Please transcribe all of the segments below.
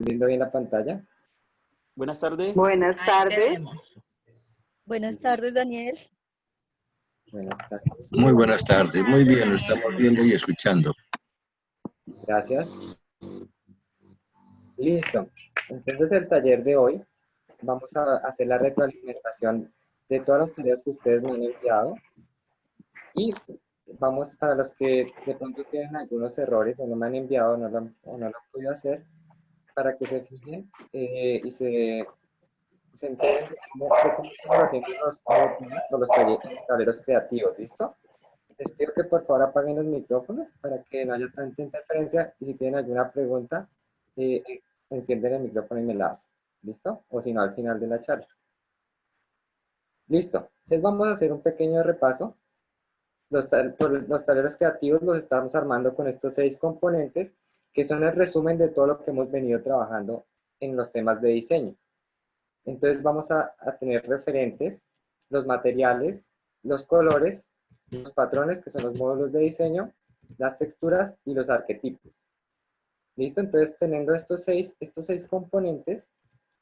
¿Viendo bien la pantalla? Buenas tardes. Buenas Ahí tardes. tenemos. Buenas tardes, Daniel. Buenas tardes. Muy buenas tardes, muy bien, lo estamos viendo y escuchando. Gracias. Listo. Entonces el taller de hoy vamos a hacer la retroalimentación de todas las tareas que ustedes me han enviado y vamos, para los que de pronto tienen algunos errores o no me han enviado o no lo han podido hacer, para que se fijen y se enteren de cómo estamos haciendo los modules o los tableros creativos. ¿Listo? Les pido que por favor apaguen los micrófonos para que no haya tanta interferencia y si tienen alguna pregunta, encienden el micrófono y me la hacen. ¿Listo? O si no, al final de la charla. Listo. Entonces vamos a hacer un pequeño repaso. Los tableros creativos los estamos armando con estos 6 componentes que son el resumen de todo lo que hemos venido trabajando en los temas de diseño. Entonces vamos a tener referentes, los materiales, los colores, los patrones, que son los módulos de diseño, las texturas y los arquetipos. ¿Listo? Entonces, teniendo estos seis componentes,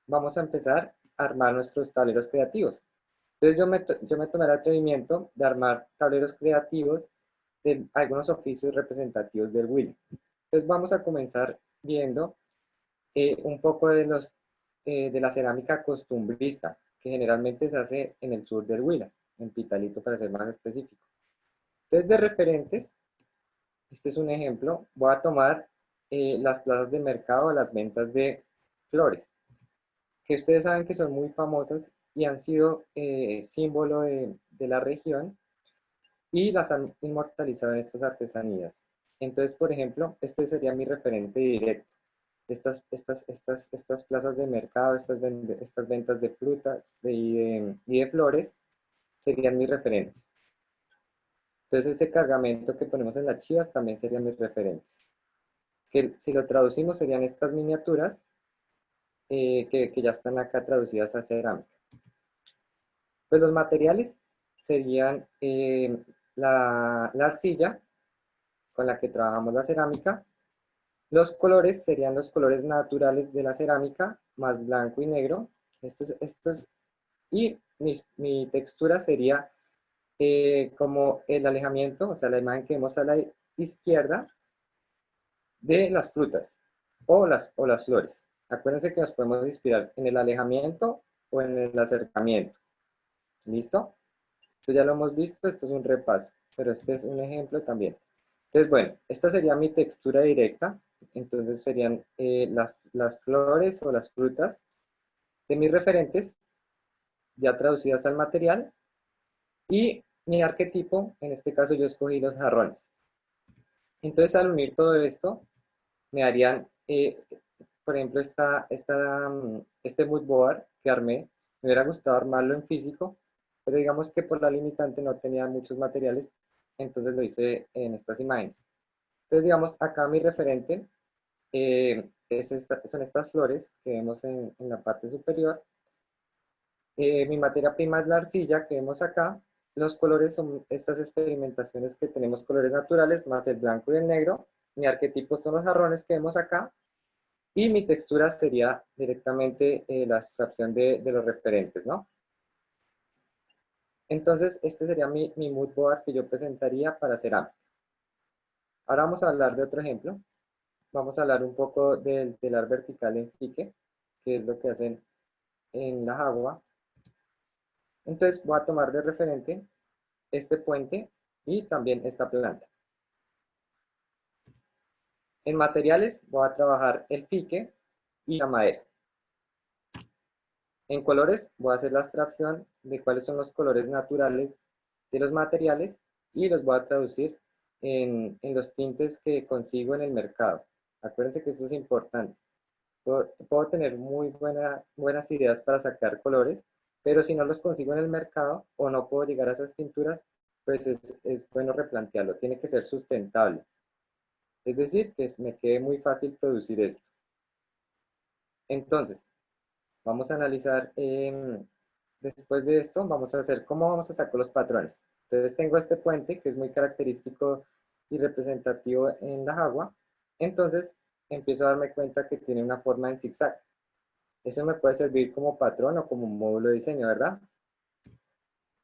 vamos a empezar a armar nuestros tableros creativos. Entonces, yo me tomé el atrevimiento de armar tableros creativos de algunos oficios representativos del Huila. Entonces, vamos a comenzar viendo un poco de la cerámica costumbrista, que generalmente se hace en el sur del Huila, en Pitalito para ser más específico. Entonces, de referentes, este es un ejemplo, voy a tomar las plazas de mercado, las ventas de flores, que ustedes saben que son muy famosas y han sido símbolo de la región y las han inmortalizado en estas artesanías. Entonces, por ejemplo, este sería mi referente directo. Estas plazas de mercado, estas ventas de frutas y de flores serían mis referentes. Entonces ese cargamento que ponemos en las chivas también serían mis referentes. Que si lo traducimos serían estas miniaturas que ya están acá traducidas a cerámica. Pues los materiales serían la arcilla con la que trabajamos la cerámica. Los colores serían los colores naturales de la cerámica, más blanco y negro. Y mi textura sería como el alejamiento, o sea, la imagen que vemos a la izquierda de las frutas o las flores. Acuérdense que nos podemos inspirar en el alejamiento o en el acercamiento. ¿Listo? Esto ya lo hemos visto, esto es un repaso, pero este es un ejemplo también. Entonces, bueno, esta sería mi textura directa. Entonces serían las flores o las frutas de mis referentes, ya traducidas al material. Y mi arquetipo, en este caso yo escogí los jarrones. Entonces al unir todo esto, me darían, por ejemplo, este mood board que armé. Me hubiera gustado armarlo en físico, pero digamos que por la limitante no tenía muchos materiales, entonces lo hice en estas imágenes. Entonces, digamos, acá mi referente son estas flores que vemos en la parte superior. Mi materia prima es la arcilla que vemos acá. Los colores son estas experimentaciones que tenemos, colores naturales, más el blanco y el negro. Mi arquetipo son los jarrones que vemos acá. Y mi textura sería directamente la abstracción de los referentes, ¿no? Entonces, este sería mi mood board que yo presentaría para cerámica. Ahora vamos a hablar de otro ejemplo. Vamos a hablar un poco del telar vertical en fique, que es lo que hacen en la Jagua. Entonces voy a tomar de referente este puente y también esta planta. En materiales voy a trabajar el fique y la madera. En colores voy a hacer la abstracción de cuáles son los colores naturales de los materiales y los voy a traducir en los tintes que consigo en el mercado. Acuérdense que esto es importante. Puedo tener muy buenas ideas para sacar colores, pero si no los consigo en el mercado o no puedo llegar a esas tinturas, pues es bueno replantearlo. Tiene que ser sustentable. Es decir, que me quede muy fácil producir esto. Entonces, vamos a analizar, después de esto, vamos a hacer cómo vamos a sacar los patrones. Entonces tengo este puente que es muy característico y representativo en la Jagua. Entonces, empiezo a darme cuenta que tiene una forma en zigzag. Eso me puede servir como patrón o como un módulo de diseño, ¿verdad?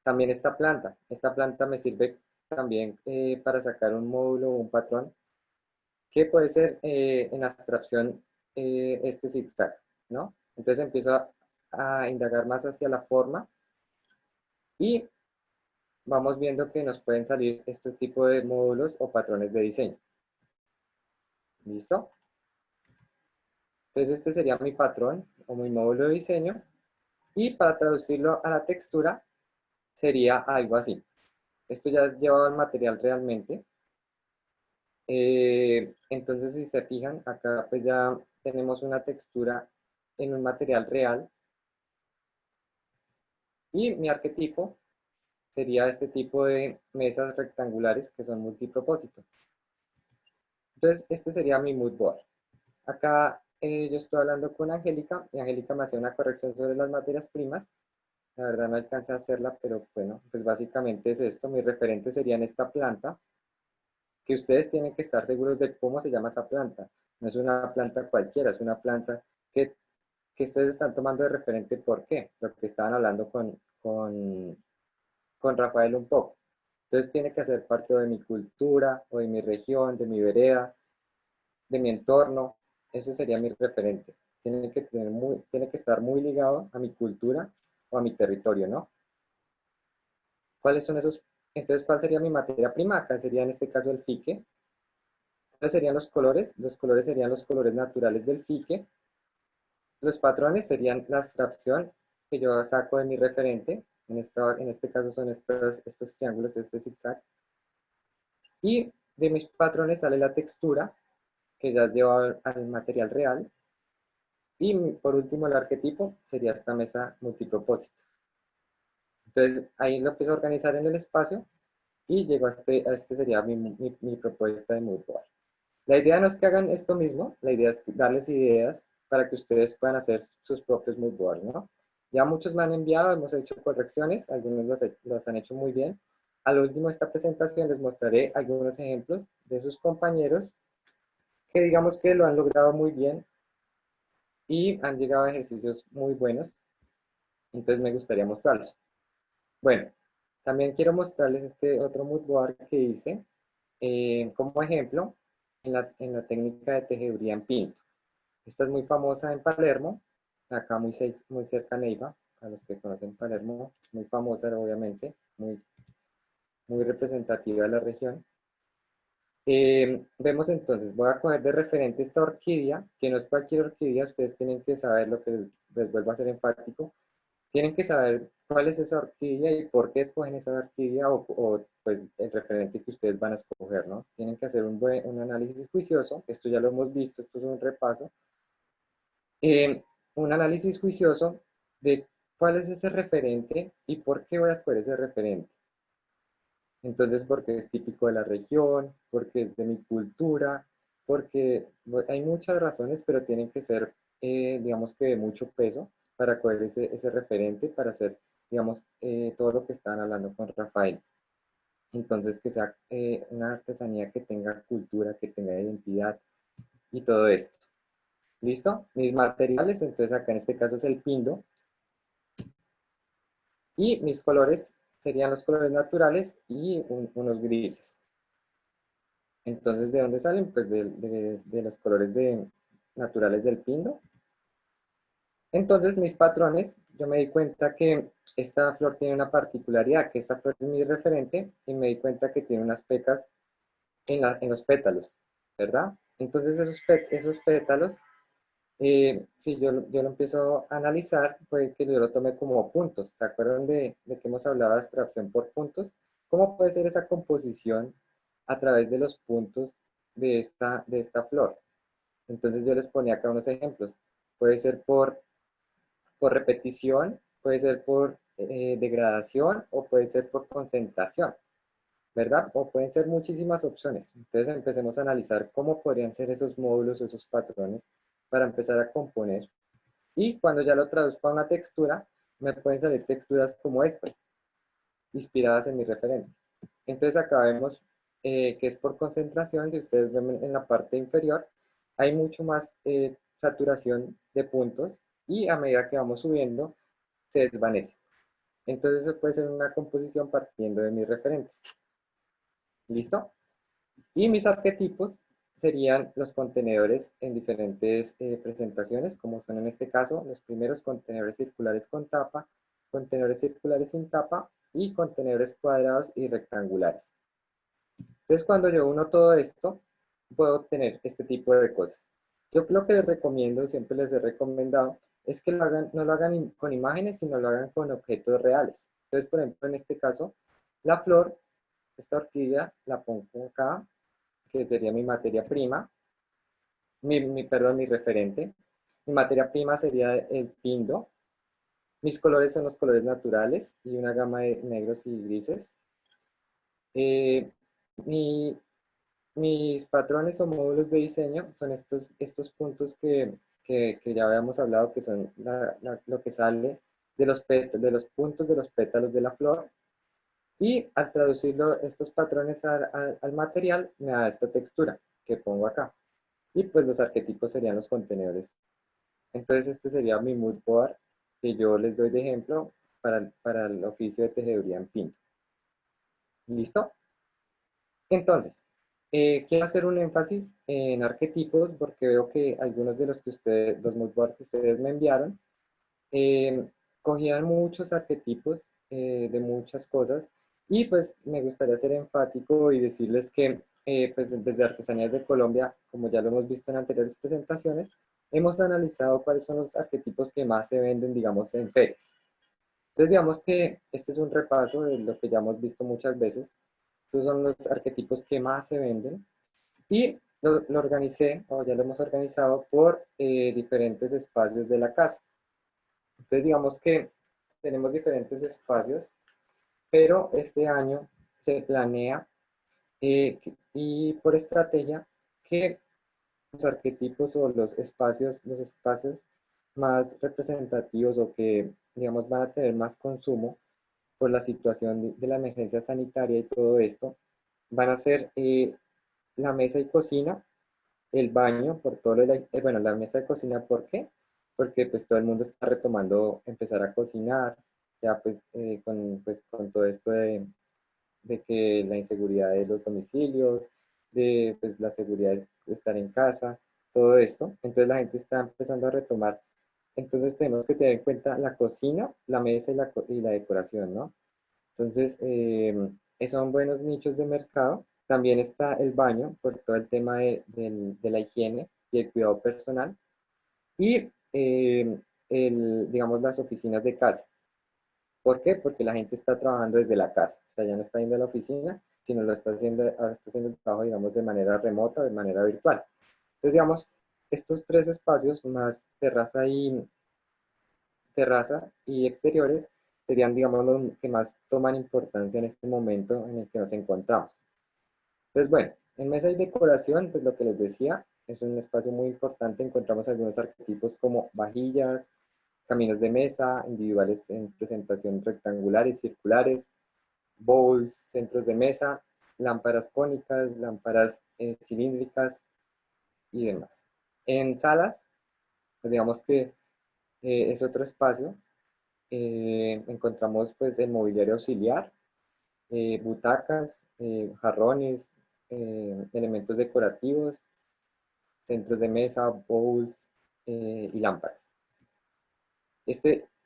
También esta planta me sirve también para sacar un módulo o un patrón que puede ser en abstracción este zigzag, ¿no? Entonces empiezo a indagar más hacia la forma y vamos viendo que nos pueden salir este tipo de módulos o patrones de diseño. ¿Listo? Entonces este sería mi patrón o mi módulo de diseño y para traducirlo a la textura sería algo así. Esto ya es llevado al material realmente. Entonces si se fijan, acá pues ya tenemos una textura en un material real y mi arquetipo sería este tipo de mesas rectangulares que son multipropósito. Entonces este sería mi mood board. Acá yo estoy hablando con Angélica y Angélica me hace una corrección sobre las materias primas. La verdad no alcancé a hacerla, pero bueno, pues básicamente es esto. Mi referente sería en esta planta, que ustedes tienen que estar seguros de cómo se llama esa planta. No es una planta cualquiera, es una planta que ustedes están tomando de referente. ¿Por qué? Lo que estaban hablando con Rafael un poco. Entonces tiene que hacer parte de mi cultura, o de mi región, de mi vereda, de mi entorno. Ese sería mi referente. Tiene que estar muy ligado a mi cultura o a mi territorio, ¿no? ¿Cuáles son esos? Entonces, ¿cuál sería mi materia prima? Acá sería en este caso el fique. ¿Cuáles serían los colores? Los colores serían los colores naturales del fique. Los patrones serían la abstracción que yo saco de mi referente. En este caso son estos triángulos, este zigzag. Y de mis patrones sale la textura, que ya es llevado al material real. Y por último, el arquetipo sería esta mesa multipropósito. Entonces, ahí lo empiezo a organizar en el espacio y llego a este sería mi propuesta de mood board. La idea no es que hagan esto mismo, la idea es darles ideas para que ustedes puedan hacer sus propios mood boards, ¿no? Ya muchos me han enviado, hemos hecho correcciones, algunos los han hecho muy bien. Al último de esta presentación les mostraré algunos ejemplos de sus compañeros que digamos que lo han logrado muy bien y han llegado a ejercicios muy buenos. Entonces me gustaría mostrarlos. Bueno, también quiero mostrarles este otro mood board que hice como ejemplo en la técnica de tejeduría en pinto. Esta es muy famosa en Palermo, acá muy cerca a Neiva, a los que conocen Palermo, muy famosa obviamente, muy representativa de la región. Vemos entonces, voy a coger de referente esta orquídea, que no es cualquier orquídea, ustedes tienen que saber lo que les vuelvo a ser enfático, tienen que saber cuál es esa orquídea y por qué escogen esa orquídea o pues el referente que ustedes van a escoger, ¿no? Tienen que hacer un análisis juicioso, esto ya lo hemos visto, esto es un repaso, un análisis juicioso de cuál es ese referente y por qué voy a escoger ese referente. Entonces, porque es típico de la región, porque es de mi cultura, porque hay muchas razones, pero tienen que ser, digamos que de mucho peso para coger ese referente, para hacer, digamos, todo lo que estaban hablando con Rafael. Entonces, que sea una artesanía que tenga cultura, que tenga identidad y todo esto. ¿Listo? Mis materiales, entonces acá en este caso es el pindo. Y mis colores serían los colores naturales y unos grises. Entonces, ¿de dónde salen? Pues de los colores naturales del pindo. Entonces, mis patrones, yo me di cuenta que esta flor tiene una particularidad, que esta flor es mi referente, y me di cuenta que tiene unas pecas en los pétalos, ¿verdad? Entonces, esos pétalos, si yo lo empiezo a analizar, puede que yo lo tome como puntos. ¿Se acuerdan de que hemos hablado de abstracción por puntos? ¿Cómo puede ser esa composición a través de los puntos de esta flor? Entonces yo les ponía acá unos ejemplos. Puede ser por repetición, puede ser por degradación o puede ser por concentración, ¿verdad? O pueden ser muchísimas opciones. Entonces empecemos a analizar cómo podrían ser esos módulos o esos patrones para empezar a componer. Y cuando ya lo traduzco a una textura, me pueden salir texturas como estas, inspiradas en mi referente. Entonces acá vemos que es por concentración, si ustedes ven en la parte inferior, hay mucho más saturación de puntos y a medida que vamos subiendo se desvanece. Entonces se puede ser una composición partiendo de mis referentes. ¿Listo? Y mis arquetipos serían los contenedores en diferentes presentaciones, como son en este caso los primeros contenedores circulares con tapa, contenedores circulares sin tapa y contenedores cuadrados y rectangulares. Entonces, cuando yo uno todo esto, puedo obtener este tipo de cosas. Yo lo que les recomiendo, siempre les he recomendado, es que no lo hagan con imágenes, sino lo hagan con objetos reales. Entonces, por ejemplo, en este caso, la flor, esta orquídea, la pongo acá, que sería mi materia prima, perdón, mi referente. Mi materia prima sería el pindo. Mis colores son los colores naturales y una gama de negros y grises. Eh, mi, Mis patrones o módulos de diseño son estos puntos que ya habíamos hablado, que son lo que sale de los puntos de los pétalos de la flor. Y al traducirlo, estos patrones al material, me da esta textura que pongo acá. Y pues los arquetipos serían los contenedores. Entonces este sería mi mood board que yo les doy de ejemplo para el oficio de tejeduría en Pinto. ¿Listo? Entonces, quiero hacer un énfasis en arquetipos porque veo que algunos de los mood boards que ustedes me enviaron, eh, cogían muchos arquetipos de muchas cosas y pues me gustaría ser enfático y decirles que pues desde Artesanías de Colombia, como ya lo hemos visto en anteriores presentaciones, hemos analizado cuáles son los arquetipos que más se venden, digamos, en ferias. Entonces, digamos que este es un repaso de lo que ya hemos visto muchas veces. Estos son los arquetipos que más se venden y lo organicé, o ya lo hemos organizado por diferentes espacios de la casa. Entonces, digamos que tenemos diferentes espacios, pero este año se planea y por estrategia que los arquetipos o los espacios más representativos o que, digamos, van a tener más consumo por la situación de la emergencia sanitaria y todo esto, van a ser la mesa y cocina, el baño, por todo lo de bueno, la mesa de cocina, ¿por qué? Porque pues todo el mundo está retomando empezar a cocinar, ya pues con todo esto de que la inseguridad de los domicilios, de pues la seguridad de estar en casa, todo esto. Entonces la gente está empezando a retomar. Entonces tenemos que tener en cuenta la cocina, la mesa y la decoración, ¿no? Entonces, son buenos nichos de mercado. También está el baño, por todo el tema de la higiene y el cuidado personal. Y, digamos, las oficinas de casa. ¿Por qué? Porque la gente está trabajando desde la casa. O sea, ya no está yendo a la oficina, sino está haciendo el trabajo, digamos, de manera remota, de manera virtual. Entonces, digamos, estos tres espacios, más terraza y exteriores, serían, digamos, los que más toman importancia en este momento en el que nos encontramos. Entonces, bueno, en mesa y decoración, pues lo que les decía, es un espacio muy importante. Encontramos algunos arquetipos como vajillas, caminos de mesa, individuales en presentación rectangulares, circulares, bowls, centros de mesa, lámparas cónicas, lámparas cilíndricas y demás. En salas, pues digamos que es otro espacio. Encontramos pues el mobiliario auxiliar, butacas, jarrones, elementos decorativos, centros de mesa, bowls y lámparas.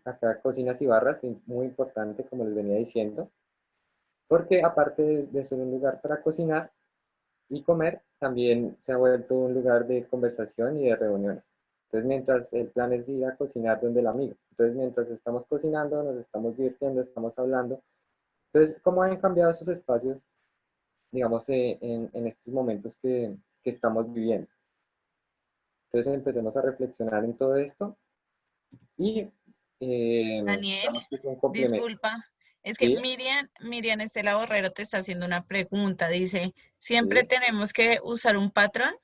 Acá cocinas y barras, muy importante como les venía diciendo, porque aparte de ser un lugar para cocinar y comer, también se ha vuelto un lugar de conversación y de reuniones. Entonces, mientras el plan es ir a cocinar donde el amigo. Entonces, mientras estamos cocinando, nos estamos divirtiendo, estamos hablando. Entonces, ¿cómo han cambiado esos espacios, digamos, en estos momentos que estamos viviendo? Entonces, empecemos a reflexionar en todo esto y Daniel, digamos que es un complemento. disculpa, es que ¿Sí? Miriam Estela Borrero te está haciendo una pregunta. Dice, ¿siempre ¿Sí? tenemos que usar un patrón?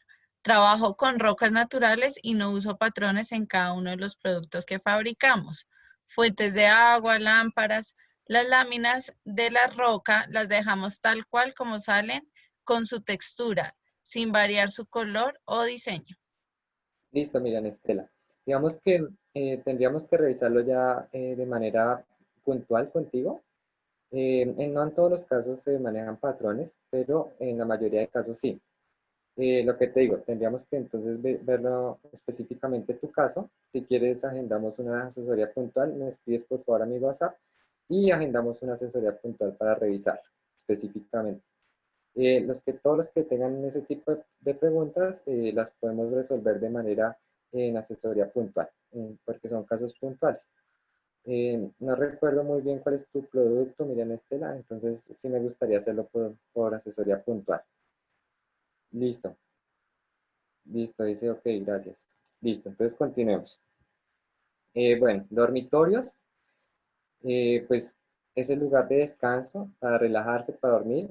Trabajo con rocas naturales y no uso patrones en cada uno de los productos que fabricamos. Fuentes de agua, lámparas. Las láminas de la roca las dejamos tal cual como salen con su textura, sin variar su color o diseño. Listo, Miriam Estela. Digamos que tendríamos que revisarlo ya de manera puntual contigo. No en todos los casos se manejan patrones, pero en la mayoría de casos sí. Lo que te digo, tendríamos que entonces verlo específicamente tu caso. Si quieres, agendamos una asesoría puntual, me escribes por favor a mi WhatsApp y agendamos una asesoría puntual para revisar específicamente. Todos los que tengan ese tipo de preguntas las podemos resolver de manera en asesoría puntual, porque son casos puntuales. No recuerdo muy bien cuál es tu producto, Miriam Estela, entonces sí me gustaría hacerlo por asesoría puntual. Listo, listo, dice ok, gracias. Listo, entonces continuemos. Bueno, dormitorios, pues es el lugar de descanso para relajarse, para dormir.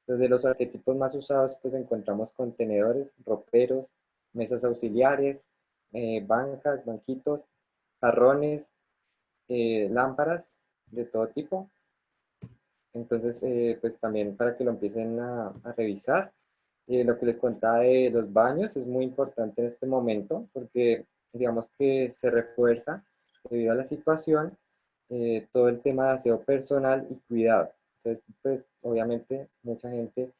Desde los arquetipos más usados, pues encontramos contenedores, roperos, mesas auxiliares, bancas, banquitos, jarrones, lámparas de todo tipo. Entonces, pues también para que lo empiecen a revisar. Lo que les contaba de los baños es muy importante en este momento porque digamos que se refuerza debido a la situación todo el tema de aseo personal y cuidado. Entonces, pues obviamente mucha gente,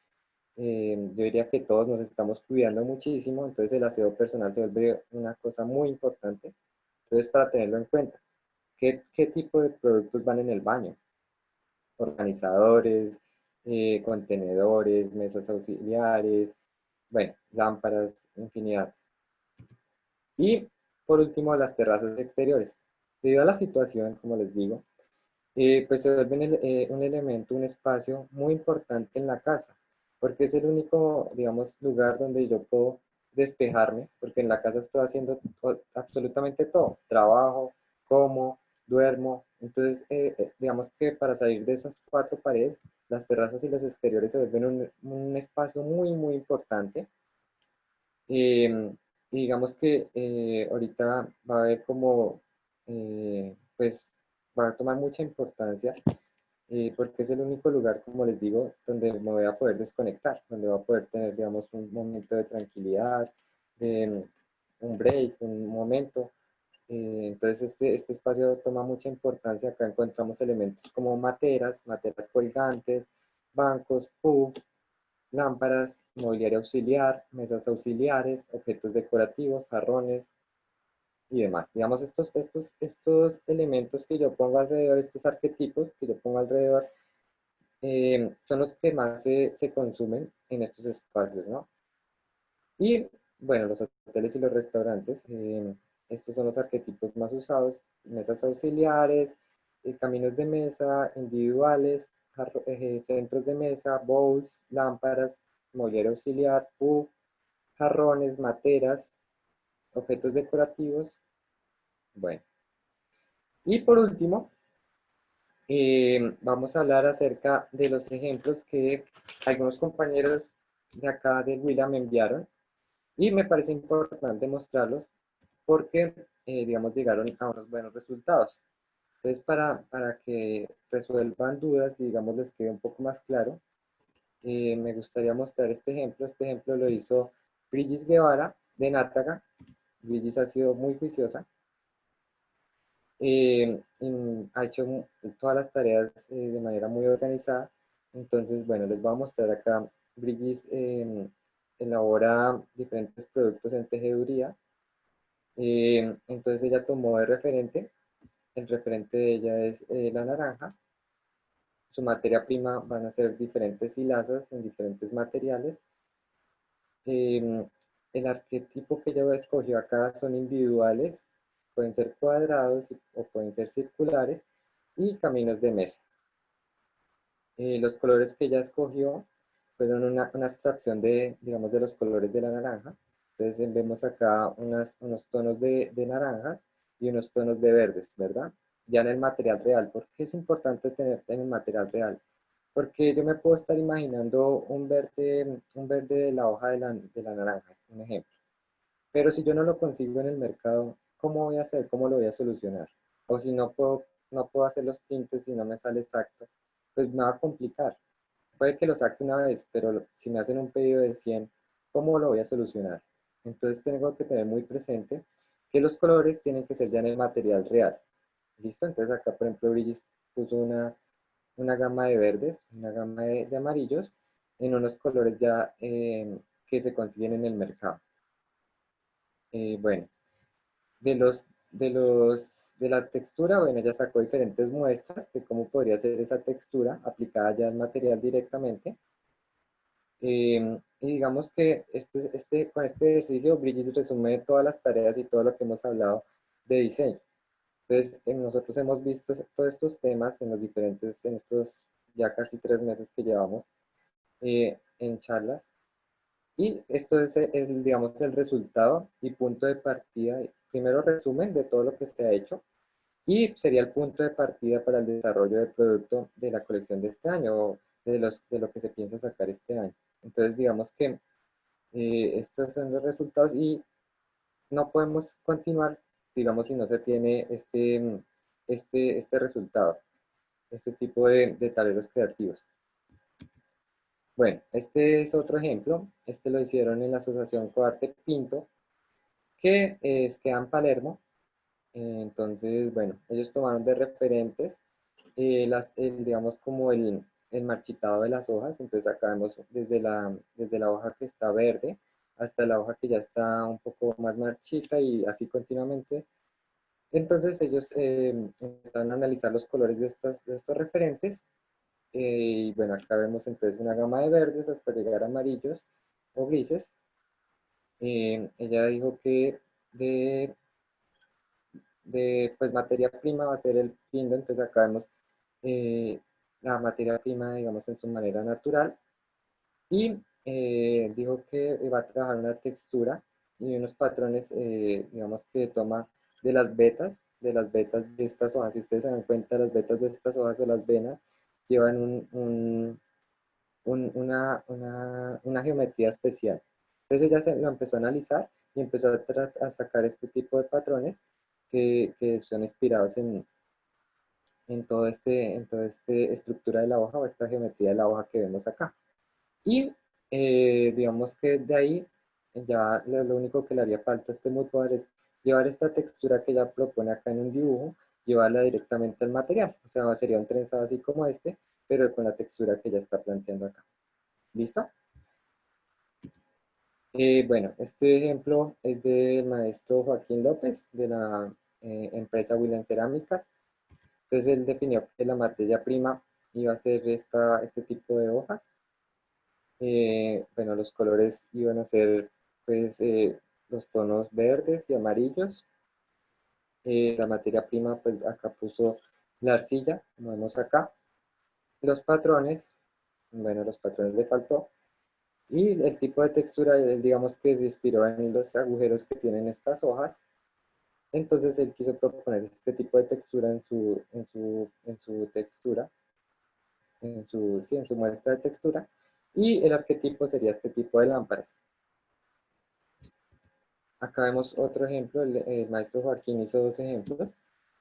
yo diría que todos nos estamos cuidando muchísimo, entonces el aseo personal se vuelve una cosa muy importante. Entonces, para tenerlo en cuenta, ¿qué tipo de productos van en el baño? Organizadores, contenedores, mesas auxiliares, bueno, lámparas, infinidad. Y por último, las terrazas exteriores. Debido a la situación, como les digo, pues se vuelven un elemento, un espacio muy importante en la casa, porque es el único, digamos, lugar donde yo puedo despejarme, porque en la casa estoy haciendo absolutamente todo, trabajo, como, duermo, entonces digamos que para salir de esas cuatro paredes, las terrazas y los exteriores se vuelven un espacio muy, muy importante. Y digamos que ahorita va a haber como, pues va a tomar mucha importancia porque es el único lugar, como les digo, donde me voy a poder desconectar, donde voy a poder tener, digamos, un momento de tranquilidad, de un break, un momento. Entonces este espacio toma mucha importancia. Acá encontramos elementos como materas colgantes, bancos, puff, lámparas, mobiliario auxiliar, mesas auxiliares, objetos decorativos, jarrones y demás. Digamos, estos elementos que yo pongo alrededor, estos arquetipos que yo pongo alrededor, son los que más se consumen en estos espacios, ¿no? Y bueno, los hoteles y los restaurantes, estos son los arquetipos más usados, mesas auxiliares, caminos de mesa, individuales, centros de mesa, bowls, lámparas, mobiliario auxiliar, puff, jarrones, materas, objetos decorativos. Bueno, y por último, vamos a hablar acerca de los ejemplos que algunos compañeros de acá de Huila me enviaron y me parece importante mostrarlos porque, digamos, llegaron a unos buenos resultados. Entonces, para que resuelvan dudas y, digamos, les quede un poco más claro, me gustaría mostrar este ejemplo. Este ejemplo lo hizo Brigis Guevara de Nátaga. Brigis ha sido muy juiciosa. Ha hecho todas las tareas de manera muy organizada. Entonces, bueno, les voy a mostrar acá. Brigis elabora diferentes productos en tejeduría. Entonces ella tomó de referente, el referente de ella es la naranja. Su materia prima van a ser diferentes hilazas en diferentes materiales. El arquetipo que ella escogió acá son individuales, pueden ser cuadrados o pueden ser circulares y caminos de mesa. Los colores que ella escogió fueron una abstracción de, digamos, de los colores de la naranja. Entonces vemos acá unos tonos de naranjas y unos tonos de verdes, ¿verdad? Ya en el material real. ¿Por qué es importante tener en el material real? Porque yo me puedo estar imaginando un verde de la hoja de la naranja, un ejemplo. Pero si yo no lo consigo en el mercado, ¿cómo voy a hacer? ¿Cómo lo voy a solucionar? O si no puedo hacer los tintes si no me sale exacto, pues me va a complicar. Puede que lo saque una vez, pero si me hacen un pedido de 100, ¿cómo lo voy a solucionar? Entonces tengo que tener muy presente que los colores tienen que ser ya en el material real. ¿Listo? Entonces acá, por ejemplo, Bridges puso una gama de verdes, una gama de amarillos, en unos colores ya que se consiguen en el mercado. Bueno, de los, de los, de la textura, bueno, ya sacó diferentes muestras de cómo podría ser esa textura aplicada ya al material directamente. Y digamos que con este ejercicio, Bridges resume todas las tareas y todo lo que hemos hablado de diseño. Entonces, nosotros hemos visto todos estos temas en estos ya casi 3 meses que llevamos en charlas. Y esto es, digamos, el resultado y punto de partida. Primero resumen de todo lo que se ha hecho y sería el punto de partida para el desarrollo del producto de la colección de este año o de lo que se piensa sacar este año. Entonces, digamos que estos son los resultados y no podemos continuar, digamos, si no se tiene este resultado, este tipo de tableros creativos. Bueno, este es otro ejemplo. Este lo hicieron en la Asociación Coarte Pinto, que queda en Palermo. Entonces, bueno, ellos tomaron de referentes digamos, como el marchitado de las hojas. Entonces acá vemos desde la hoja que está verde hasta la hoja que ya está un poco más marchita y así continuamente. Entonces ellos empezaron a analizar los colores de estos referentes. Y bueno, acá vemos entonces una gama de verdes hasta llegar a amarillos o grises. Ella dijo que de pues materia prima va a ser el pindo, entonces acá vemos la materia prima, digamos, en su manera natural, y dijo que va a trabajar una textura y unos patrones, digamos, que toma de las vetas de estas hojas. Si ustedes se dan cuenta, las vetas de estas hojas o las venas llevan una geometría especial. Entonces ella lo empezó a analizar y empezó a sacar este tipo de patrones que son inspirados en toda esta estructura de la hoja o esta geometría de la hoja que vemos acá. Y digamos que de ahí ya lo único que le haría falta a este moodboard es llevar esta textura que ella propone acá en un dibujo, llevarla directamente al material. O sea, sería un trenzado así como este, pero con la textura que ella está planteando acá. ¿Listo? Bueno, este ejemplo es del maestro Joaquín López, de la empresa William Cerámicas. Entonces él definió que la materia prima iba a ser este tipo de hojas. Bueno, los colores iban a ser pues, los tonos verdes y amarillos. La materia prima, pues acá puso la arcilla, como vemos acá. Los patrones, bueno, los patrones le faltó. Y el tipo de textura, digamos que se inspiró en los agujeros que tienen estas hojas. Entonces él quiso proponer este tipo de textura en su textura, sí, en su muestra de textura. Y el arquetipo sería este tipo de lámparas. Acá vemos otro ejemplo, el maestro Joaquín hizo dos ejemplos.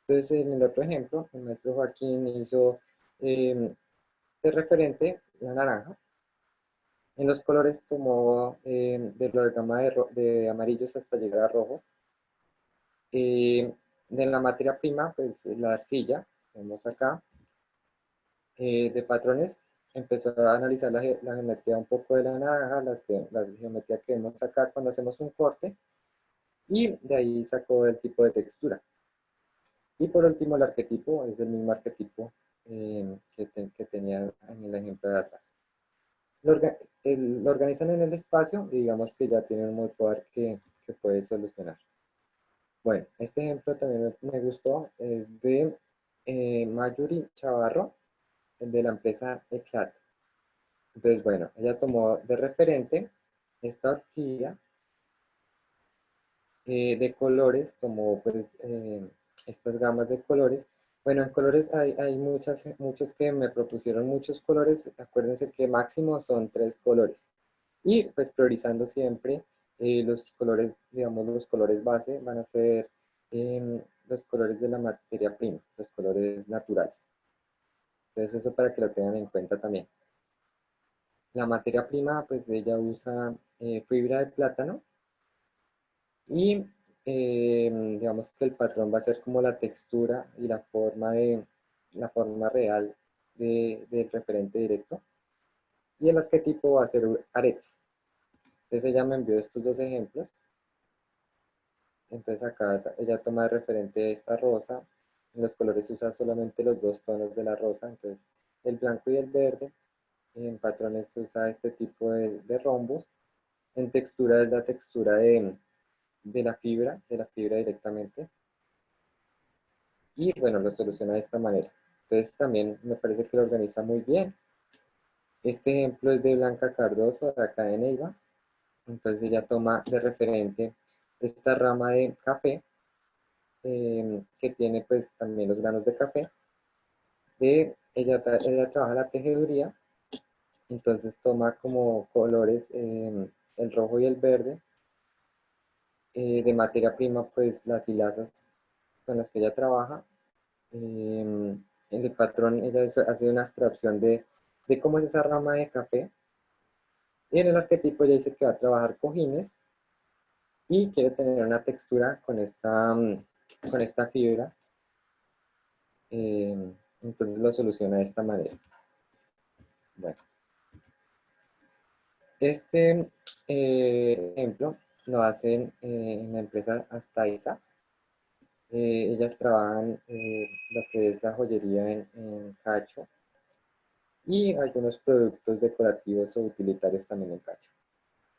Entonces en el otro ejemplo, el maestro Joaquín hizo de referente la naranja. En los colores tomó de lo de gama de amarillos hasta llegar a rojos. De la materia prima, pues la arcilla, vemos acá. De patrones, empezó a analizar la geometría un poco de la naranja, la geometría que vemos acá cuando hacemos un corte, y de ahí sacó el tipo de textura. Y por último, el arquetipo es el mismo arquetipo que tenía en el ejemplo de atrás. Lo organizan en el espacio y digamos que ya tienen un motor que puede solucionar. Bueno, este ejemplo también me gustó, es de Mayuri Chavarro, el de la empresa Eclat. Entonces, bueno, ella tomó de referente esta orquídea de colores, tomó pues estas gamas de colores. Bueno, en colores hay muchos que me propusieron muchos colores. Acuérdense que máximo son 3 colores. Y pues priorizando siempre los colores, digamos, los colores base van a ser los colores de la materia prima, los colores naturales. Entonces eso para que lo tengan en cuenta también. La materia prima, pues ella usa fibra de plátano. Y digamos que el patrón va a ser como la textura y la forma real del referente directo. Y el arquetipo va a ser aretes. Entonces ella me envió estos dos ejemplos. Entonces acá ella toma de referente esta rosa. En los colores usa solamente los dos tonos de la rosa, entonces el blanco y el verde. En patrones se usa este tipo de rombos. En textura es la textura de la fibra directamente. Y bueno, lo soluciona de esta manera. Entonces también me parece que lo organiza muy bien. Este ejemplo es de Blanca Cardoso, de acá de Neiva. Entonces ella toma de referente esta rama de café, que tiene pues también los granos de café. Ella trabaja la tejeduría, entonces toma como colores el rojo y el verde. De materia prima pues las hilazas con las que ella trabaja. En el patrón ella hace una abstracción de cómo es esa rama de café. Y en el arquetipo ella dice que va a trabajar cojines y quiere tener una textura con esta fibra. Entonces lo soluciona de esta manera. Bueno, este ejemplo lo hacen en la empresa Astaiza. Ellas trabajan lo que es la joyería en cacho y algunos productos decorativos o utilitarios también en cacho.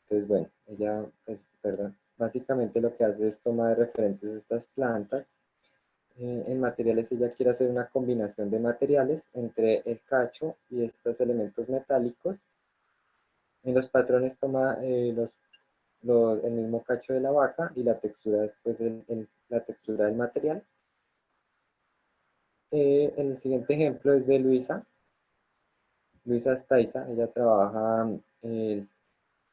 Entonces, bueno, ella, pues, perdón, básicamente lo que hace es tomar de referentes estas plantas. En materiales ella quiere hacer una combinación de materiales entre el cacho y estos elementos metálicos. En los patrones toma el mismo cacho de la vaca y la textura después la textura del material. El siguiente ejemplo es de Luisa Astaiza. Ella trabaja el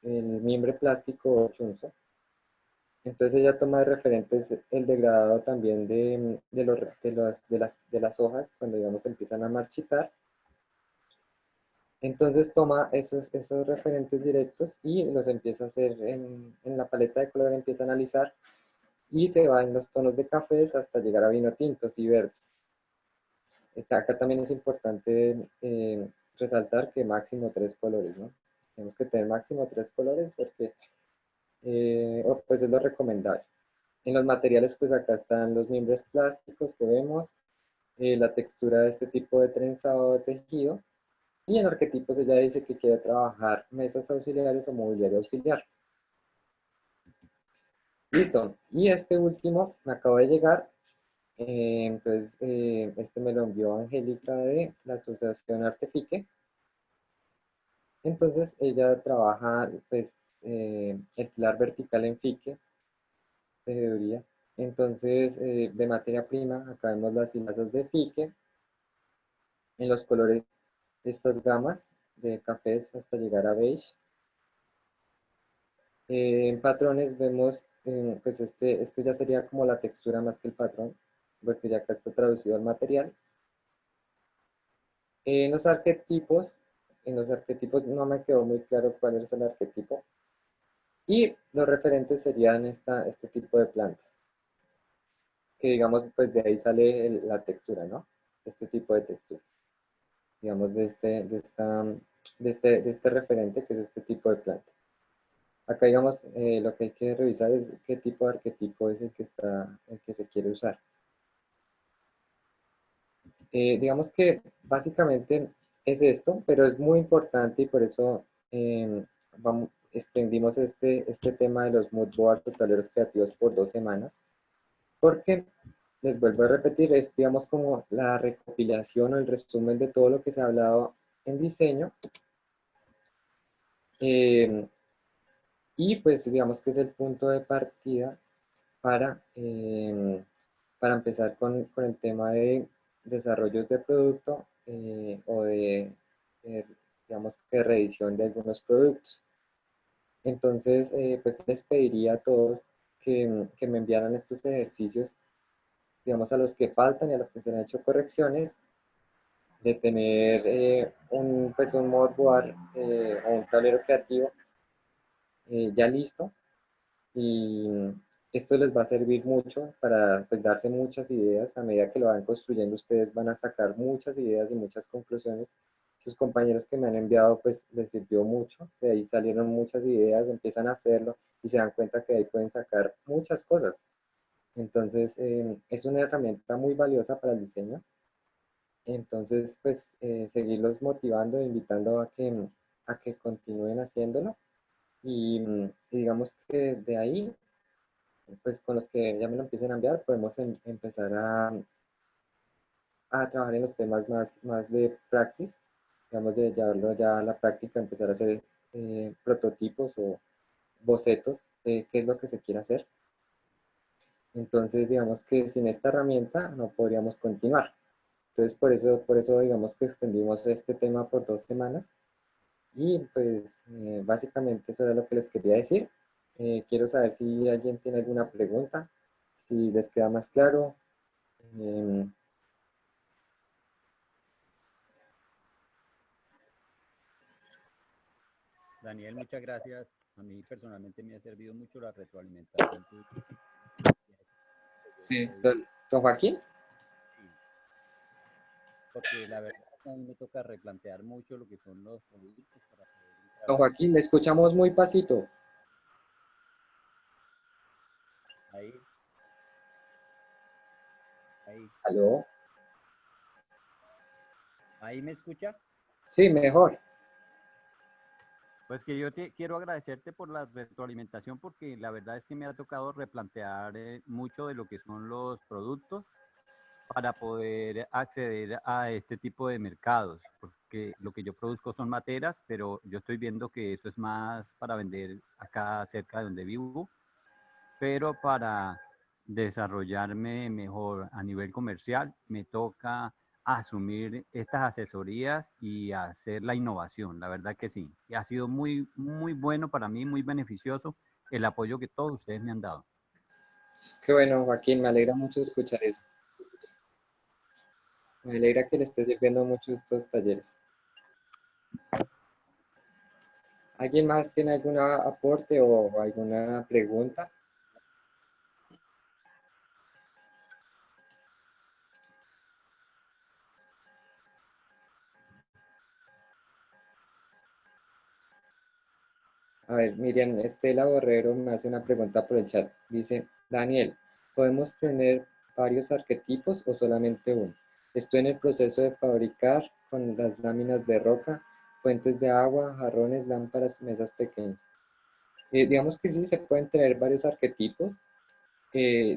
mimbre plástico chunzo. Entonces ella toma de referentes el degradado también de las hojas cuando digamos empiezan a marchitar. Entonces toma esos referentes directos y los empieza a hacer en la paleta de color, empieza a analizar y se va en los tonos de cafés hasta llegar a vino tintos y verdes. Acá también es importante resaltar que máximo 3 colores, ¿no? Tenemos que tener máximo 3 colores porque pues es lo recomendable. En los materiales, pues acá están los mimbres plásticos que vemos, la textura de este tipo de trenzado de tejido, y en arquetipos ella dice que quiere trabajar mesas auxiliares o mobiliario auxiliar. Listo, y este último me acaba de llegar, entonces este me lo envió Angélica de la Asociación Artefique. Entonces ella trabaja pues el telar vertical en fique, tejeduría. Entonces, de materia prima, acá vemos las hilazas de fique, en los colores de estas gamas de cafés hasta llegar a beige. En patrones vemos, pues este ya sería como la textura más que el patrón, porque ya acá está traducido al material. En los arquetipos no me quedó muy claro cuál es el arquetipo. Y los referentes serían este tipo de plantas, que digamos, pues de ahí sale la textura, ¿no? Este tipo de textura. Digamos, de este referente, que es este tipo de planta. Acá, digamos, lo que hay que revisar es qué tipo de arquetipo es el que se quiere usar. Digamos que básicamente es esto, pero es muy importante y por eso extendimos este tema de los mood boards o tableros creativos por 2 semanas, porque les vuelvo a repetir, es digamos como la recopilación o el resumen de todo lo que se ha hablado en diseño. Y pues digamos que es el punto de partida para, para empezar con el tema de desarrollos de producto o eh, digamos que reedición de algunos productos. Entonces, pues les pediría a todos que me enviaran estos ejercicios, digamos a los que faltan y a los que se han hecho correcciones, de tener pues un mood board o un tablero creativo ya listo y esto les va a servir mucho para pues, darse muchas ideas. A medida que lo van construyendo, ustedes van a sacar muchas ideas y muchas conclusiones. Sus compañeros que me han enviado, pues les sirvió mucho. De ahí salieron muchas ideas, empiezan a hacerlo y se dan cuenta que ahí pueden sacar muchas cosas. Entonces, es una herramienta muy valiosa para el diseño. Entonces, pues, seguirlos motivando, invitando a que continúen haciéndolo. Y digamos que de ahí, pues con los que ya me lo empiecen a enviar, podemos empezar a trabajar en los temas más de praxis, digamos, de llevarlo ya a la práctica, empezar a hacer prototipos o bocetos de qué es lo que se quiere hacer. Entonces, digamos que sin esta herramienta no podríamos continuar. Entonces, por eso digamos que extendimos este tema por 2 semanas. Y pues básicamente eso era lo que les quería decir. Quiero saber si alguien tiene alguna pregunta, si les queda más claro. Em, Daniel, muchas gracias. A mí personalmente me ha servido mucho la retroalimentación tuya. sí, Estoy- don Joaquín. sí, porque la verdad a mí me toca replantear mucho lo que son los productos para poder entrar Don Joaquín, le escuchamos muy pasito. ahí, ahí. ¿Aló? ¿Ahí me escucha? Sí, mejor. Pues que yo te quiero agradecerte por la retroalimentación porque la verdad es que me ha tocado replantear mucho de lo que son los productos para poder acceder a este tipo de mercados, porque lo que yo produzco son materas, pero yo estoy viendo que eso es más para vender acá cerca de donde vivo, pero para desarrollarme mejor a nivel comercial me toca asumir estas asesorías y hacer la innovación, la verdad que sí. Y ha sido muy, muy bueno para mí, muy beneficioso el apoyo que todos ustedes me han dado. Qué bueno, Joaquín, me alegra mucho escuchar eso. Me alegra que le esté sirviendo mucho estos talleres. ¿Alguien más tiene algún aporte o alguna pregunta? A ver, Miriam Estela Borrero me hace una pregunta por el chat. Dice, Daniel, ¿podemos tener varios arquetipos o solamente uno? Estoy en el proceso de fabricar con las láminas de roca, fuentes de agua, jarrones, lámparas, mesas pequeñas. Digamos que sí, se pueden tener varios arquetipos.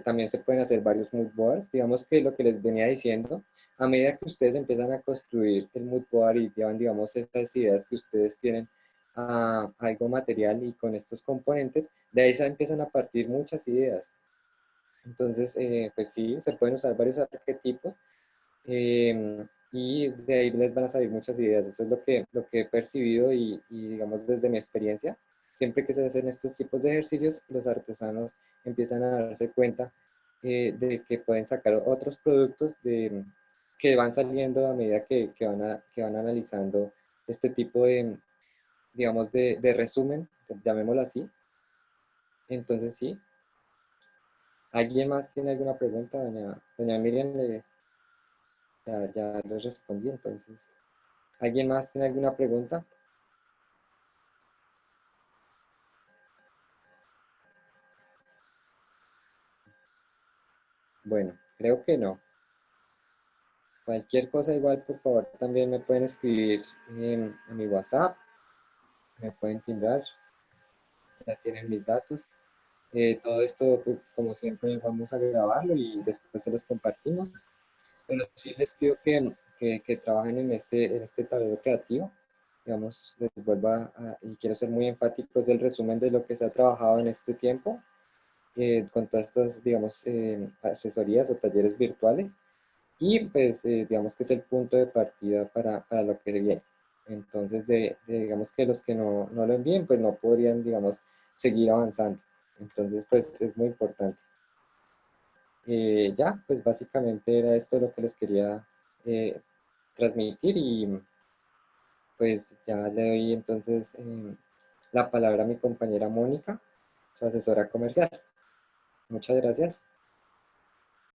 También se pueden hacer varios mood boards. Digamos que lo que les venía diciendo, a medida que ustedes empiezan a construir el mood board y llevan, digamos, estas ideas que ustedes tienen a algo material y con estos componentes, de ahí se empiezan a partir muchas ideas. Entonces, pues sí, se pueden usar varios arquetipos y de ahí les van a salir muchas ideas. Eso es lo que he percibido y, digamos, desde mi experiencia, siempre que se hacen estos tipos de ejercicios, los artesanos empiezan a darse cuenta de que pueden sacar otros productos que van saliendo a medida que van analizando este tipo de, digamos, de resumen, llamémoslo así. Entonces, sí. ¿Alguien más tiene alguna pregunta? Doña Miriam ya les respondí, entonces. ¿Alguien más tiene alguna pregunta? Bueno, creo que no. Cualquier cosa igual, por favor, también me pueden escribir a mi WhatsApp, me pueden timbrar, ya tienen mis datos. Todo esto, pues como siempre, vamos a grabarlo y después se los compartimos. Pero sí les pido que trabajen en este tablero creativo. Digamos, les vuelvo y quiero ser muy enfático, es el resumen de lo que se ha trabajado en este tiempo, con todas estas, digamos, asesorías o talleres virtuales. Y pues digamos que es el punto de partida para lo que se viene. Entonces, digamos que los que no lo envíen, pues no podrían, digamos, seguir avanzando. Entonces, pues es muy importante. Ya, pues básicamente era esto lo que les quería eh, transmitir y pues ya le doy entonces la palabra a mi compañera Mónica, su asesora comercial. Muchas gracias.